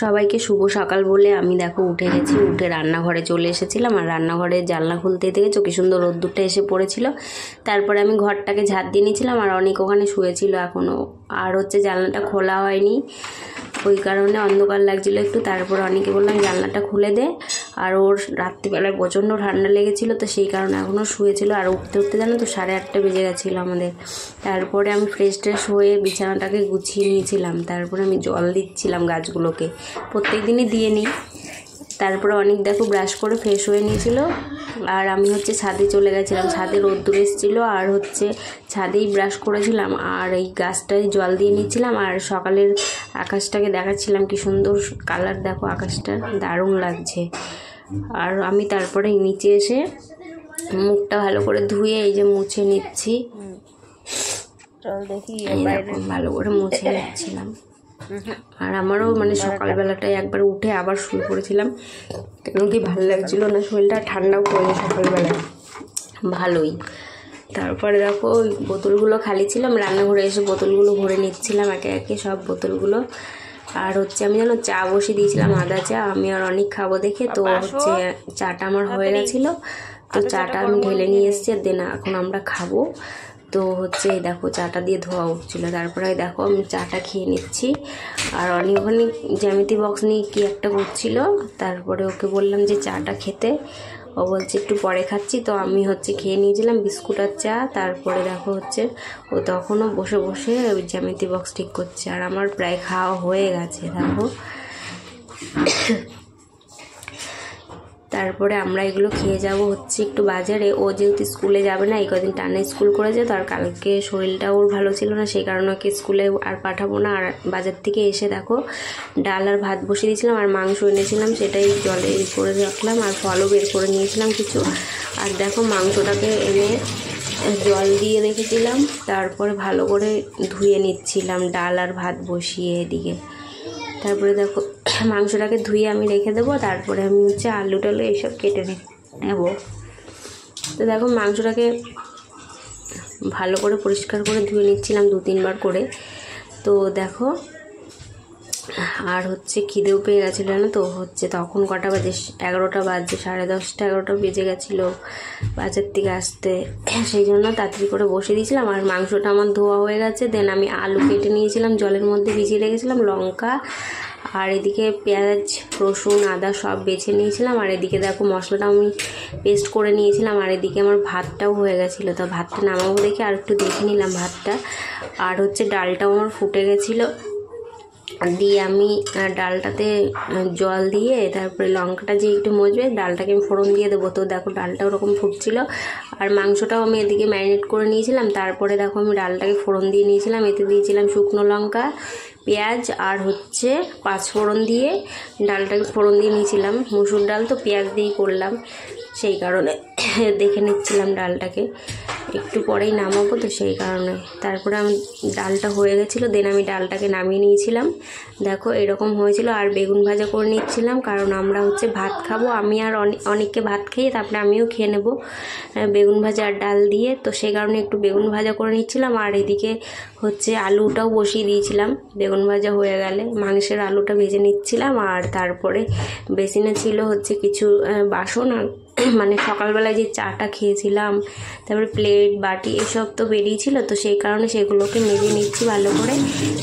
সবাইকে শুভ সকাল বলে আমি দেখো উঠে গেছি, উঠে রান্নাঘরে চলে এসেছিলাম। আর রান্নাঘরে জানলা খুলতে দেখেছো কি সুন্দর রোদ্দুরটা এসে পড়েছিল। তারপরে আমি ঘরটাকে ঝাড় দিয়ে নিয়েছিলাম, আর অনেক ওখানে শুয়েছিল এখনও। আর হচ্ছে জানলাটা খোলা হয়নি, ওই কারণে অন্ধকার লাগছিলো একটু। তারপরে অনেকে বললাম জানলাটা খুলে দে, আর ওর রাত্রিবেলায় প্রচণ্ড ঠান্ডা লেগেছিলো, তো সেই কারণে এখনও শুয়েছিল। আর উঠতে উঠতে জানো তো 8:30 বেজে গেছিলো আমাদের। তারপরে আমি ফ্রেশ ট্রেশ হয়ে বিছানাটাকে গুছিয়ে নিয়েছিলাম। তারপরে আমি জল দিচ্ছিলাম গাছগুলোকে, প্রত্যেক দিনই দিয়ে নিই। তারপরে অনেক দেখো ব্রাশ করে ফ্রেশ হয়ে নিয়েছিল, আর আমি হচ্ছে ছাদে চলে গেছিলাম। ছাদে রোদ্দুর এসেছিলো, আর হচ্ছে ছাদেই ব্রাশ করেছিলাম, আর এই গাছটায় জল দিয়ে নিচ্ছিলাম। আর সকালের আকাশটাকে দেখাচ্ছিলাম, কি সুন্দর কালার দেখো, আকাশটা দারুণ লাগছে। আর আমি তারপরে নিচে এসে মুখটা ভালো করে ধুয়ে এই যে মুছে নিচ্ছি, ভালো করে মুছে নিচ্ছিলাম। আর আমারও মানে সকালবেলাটায় একবার উঠে আবার শুয়ে পড়েছিলাম, কেন কি ভালো লাগছিল না, শরীরটা ঠান্ডাও পড়ে সকালবেলায় ভালোই। তারপরে দেখো ওই বোতলগুলো খালি ছিলাম, রান্নাঘরে এসে বোতলগুলো ভরে নিচ্ছিলাম একে একে সব বোতলগুলো। আর হচ্ছে আমি যেন চা বসিয়ে দিয়েছিলাম, আদা চা, আমি আর অনেক খাবো দেখে। তো হচ্ছে চাটা আমার হয়ে গেছিলো, তো চাটা আমি ঢেলে নিয়ে এসেছি, আর দেন এখন আমরা খাবো। তো হচ্ছে দেখো চাটা দিয়ে ধোয়া উঠছিলো। তারপরে দেখো আমি চাটা খেয়ে নিচ্ছি, আর অনেক ওখানে জ্যামিতি বক্স নিয়ে কি একটা করছিল। তারপরে ওকে বললাম যে চাটা খেতে, ও বলছে একটু পরে খাচ্ছি। তো আমি হচ্ছে খেয়ে নিয়েছিলাম বিস্কুট আর চা। তারপরে দেখো হচ্ছে ও তখনও বসে বসে ওই জ্যামিতি বক্স ঠিক করছে, আর আমার প্রায় খাওয়া হয়ে গেছে দেখো। তারপরে আমরা এগুলো খেয়ে যাব হচ্ছে একটু বাজারে। ও যেহেতু স্কুলে যাবে না, এই কদিন টানা স্কুল করেছে, তো আর কালকে শরীরটা ওর ভালো ছিল না, সেই কারণে ওকে স্কুলে আর পাঠাবো না। আর বাজার থেকে এসে দেখো ডাল আর ভাত বসিয়ে দিয়েছিলাম, আর মাংস এনেছিলাম, সেটাই জলে করে রাখলাম, আর ফলও বের করে নিয়েছিলাম কিছু। আর দেখো মাংসটাকে এনে জল দিয়ে রেখেছিলাম, তারপরে ভালো করে ধুয়ে নিচ্ছিলাম ডাল আর ভাত বসিয়ে এদিকে। তারপরে দেখো মাংসটাকে ধুয়ে আমি রেখে দেবো, তারপরে আমি হচ্ছে আলু টালু এইসব কেটে নেব। তো দেখো মাংসটাকে ভালো করে পরিষ্কার করে ধুয়ে নিচ্ছিলাম 2-3 বার করে। তো দেখো আর হচ্ছে খিদেও পেয়ে গেছিলো না, তো হচ্ছে তখন কটা বাজে, 11টা বাজে, 10:30 11টা বেজে গেছিলো বাজার থেকে আসতে। সেই জন্য তাড়াতাড়ি করে বসে দিয়েছিলাম। আর মাংসটা আমার ধোয়া হয়ে গেছে, দেন আমি আলু কেটে নিয়েছিলাম, জলের মধ্যে ভিজিয়ে রেখেছিলাম, লঙ্কা আর এদিকে পেঁয়াজ রসুন আদা সব বেছে নিয়েছিলাম। আর এদিকে দেখো মশলাটা আমি পেস্ট করে নিয়েছিলাম, আর এদিকে আমার ভাতটাও হয়ে গেছিলো। তো ভাতটা নামাবো দেখে আর একটু দেখে নিলাম ভাতটা। আর হচ্ছে ডালটাও আমার ফুটে গেছিলো, দিয়ে আমি ডালটাতে জল দিয়ে তারপরে লঙ্কাটা যে একটু মজবে, ডালটাকে আমি ফোড়ন দিয়ে দেবো। তো দেখো ডালটা ওরকম ফুটছিল, আর মাংসটাও আমি এদিকে ম্যারিনেট করে নিয়েছিলাম। তারপরে দেখো আমি ডালটাকে ফোড়ন দিয়ে নিয়েছিলাম, এতে দিয়েছিলাম শুকনো লঙ্কা পেঁয়াজ আর হচ্ছে 5 ফোড়ন দিয়ে ডালটাকে ফোড়ন দিয়ে নিয়েছিলাম। মুসুর ডাল তো পেঁয়াজ দিয়েই করলাম, সেই কারণে দেখে নিচ্ছিলাম ডালটাকে, একটু পরেই নামাবো, তো সেই কারণে। তারপরে আমি ডালটা হয়ে গেছিলো, দেন আমি ডালটাকে নামিয়ে নিয়েছিলাম। দেখো এরকম হয়েছিল। আর বেগুন ভাজা করে নিচ্ছিলাম, কারণ আমরা হচ্ছে ভাত খাবো, আমি আর অনেককে ভাত খেয়ে তারপরে আমিও খেয়ে নেবো বেগুন ভাজা আর ডাল দিয়ে। তো সেই কারণে একটু বেগুন ভাজা করে নিচ্ছিলাম। আর এদিকে হচ্ছে আলুটাও বসিয়ে দিয়েছিলাম, বেগুন ভাজা হয়ে গেলে মাংসের আলুটা ভেজে নিচ্ছিলাম। আর তারপরে বেসিনে ছিল হচ্ছে কিছু বাসন, আর মানে সকালবেলায় যে চাটা খেয়েছিলাম, তারপরে প্লেট বাটি এসব তো বেরিয়েছিল, তো সেই কারণে সেগুলোকে মেজে নিচ্ছি ভালো করে।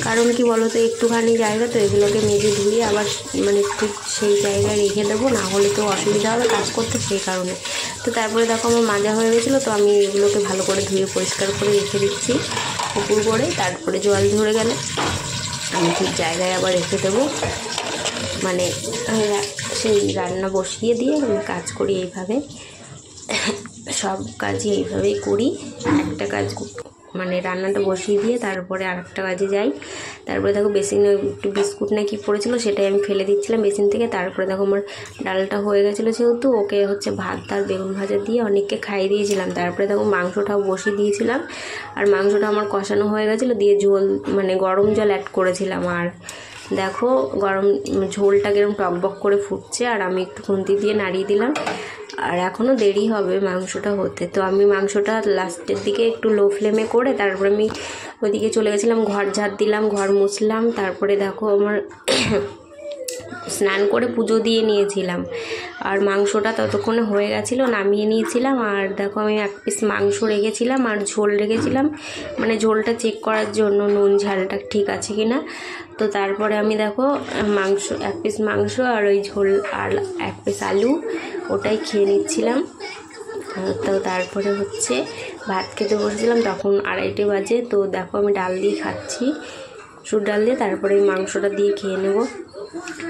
কারণ কি বলো তো, একটুখানি জায়গা তো, এগুলোকে মেজে ধুয়ে আবার মানে ঠিক সেই জায়গায় রেখে দেবো, না হলে তো অসুবিধা হবে কাজ করতে, সেই কারণে। তো তারপরে দেখো আমার মাজা হয়ে গেছিলো, তো আমি এগুলোকে ভালো করে ধুয়ে পরিষ্কার করে রেখে দিচ্ছি পুকুর করে। তারপরে জল ঝরে গেলে আমি ঠিক জায়গায় আবার রেখে দেবো, মানে সেই রান্না বসিয়ে দিয়ে আমি কাজ করি এইভাবে, সব কাজই এইভাবেই করি। একটা কাজ মানে রান্নাটা বসিয়ে দিয়ে তারপরে আরেকটা কাজে যাই। তারপরে দেখো বেসিনে একটু বিস্কুট না কি পড়েছিল, সেটাই আমি ফেলে দিচ্ছিলাম বেসিন থেকে। তারপরে দেখো আমার ডালটা হয়ে গেছিলো, সেহেতু ওকে হচ্ছে ভাত আর বেগুন ভাজা দিয়ে অনেককে খাইয়ে দিয়েছিলাম। তারপরে দেখো মাংসটাও বসিয়ে দিয়েছিলাম, আর মাংসটা আমার কষানো হয়ে গেছিলো, দিয়ে ঝোল মানে গরম জল অ্যাড করেছিলাম। আর দেখো গরম ঝোলটা কিরকম টকবক করে ফুটছে, আর আমি একটু খুন্তি দিয়ে নাড়িয়ে দিলাম। আর এখনও দেরি হবে মাংসটা হতে, তো আমি মাংসটা লাস্টের দিকে একটু লো ফ্লেমে করে তারপরে আমি ওইদিকে চলে গেছিলাম, ঘর ঝাড় দিলাম, ঘর মুছলাম। তারপরে দেখো আমার স্নান করে পুজো দিয়ে নিয়েছিলাম। আর মাংসটা ততক্ষণে হয়ে গেছিলো, নামিয়ে নিয়েছিলাম। আর দেখো আমি 1 পিস মাংস রেখেছিলাম আর ঝোল রেখেছিলাম, মানে ঝোলটা চেক করার জন্য নুন ঝালটা ঠিক আছে কি না। তো তারপরে আমি দেখো মাংস 1 পিস মাংস আর ওই ঝোল আর 1 পিস আলু ওটাই খেয়ে নিচ্ছিলাম। তো তারপরে হচ্ছে ভাত খেতে বসেছিলাম, তখন 2:30 বাজে। তো দেখো আমি ডাল দিয়ে খাচ্ছি, মুসুর ডাল দিয়ে। তারপরে এই মাংসটা দিয়ে খেয়ে নেব।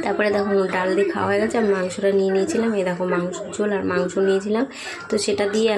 তারপরে দেখো ডাল দিয়ে খাওয়া হয়ে গেছে, আমি মাংসটা নিয়ে নিয়েছিলাম। এই দেখো মাংস ঝোল আর মাংস নিয়েছিলাম, তো সেটা দিয়ে